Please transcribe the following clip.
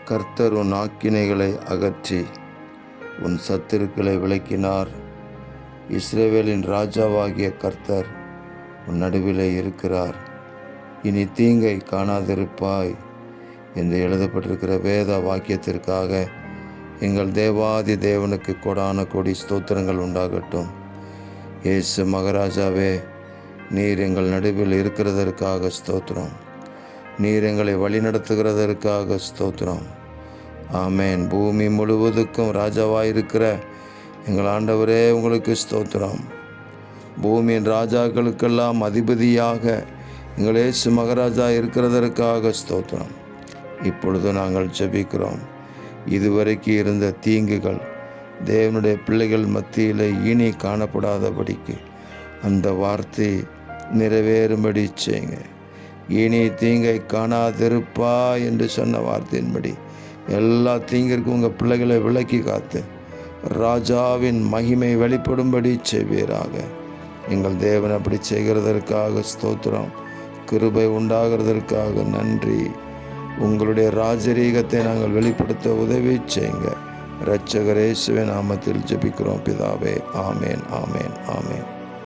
கர்த்தர் உன் ஆக்கினைகளை அகற்றி உன் சத்துருக்களை விலக்கினார். இஸ்ரவேலின் ராஜாவாகிய கர்த்தர் உன் நடுவிலே இருக்கிறார். இனி தீங்கை காணாதிருப்பாய் என்று எழுதப்பட்டிருக்கிற வேத வாக்கியத்திற்காக எங்கள் தேவாதி தேவனுக்கு கொடான கொடி ஸ்தோத்திரங்கள் உண்டாகட்டும். இயேசு மகாராஜாவே, நீர் எங்கள் நடுவில் இருக்கிறதற்காக ஸ்தோத்திரம். நீர் எங்களை வழிநடத்துகிறதற்காக ஸ்தோத்திரம். ஆமேன். பூமி முழுவதுக்கும் ராஜாவாயிருக்கிற எங்கள் ஆண்டவரே, உங்களுக்கு ஸ்தோத்திரம். பூமியின் ராஜாக்களுக்கெல்லாம் அதிபதியாக எங்கள் இயேசு மகாராஜா இருக்கிறதற்காக ஸ்தோத்திரம். இப்பொழுது நாங்கள் ஜெபிக்கிறோம். இதுவரைக்கு இருந்த தீங்குகள் தேவனுடைய பிள்ளைகள் மத்தியில் இனி காணப்படாதபடிக்கு அந்த வார்த்தை நிறைவேறும்படி செய்யுங்க. இனி தீங்கை காணாதிருப்பா என்று சொன்ன வார்த்தையின்படி எல்லா தீங்கிற்கும் உங்கள் பிள்ளைகளை விலக்கி காத்து ராஜாவின் மகிமை வெளிப்படும்படி செய்வீராக. எங்கள் தேவன் அப்படி செய்கிறதற்காக ஸ்தோத்திரம். கிருபை உண்டாகிறதற்காக நன்றி. உங்களுடைய ராஜரீகத்தை நாங்கள் வெளிப்படுத்த உதவி செய்யுங்க. இரட்சகர் இயேசுவின் நாமத்தில் ஜெபிக்கிறோம் பிதாவே. ஆமேன், ஆமேன், ஆமேன்.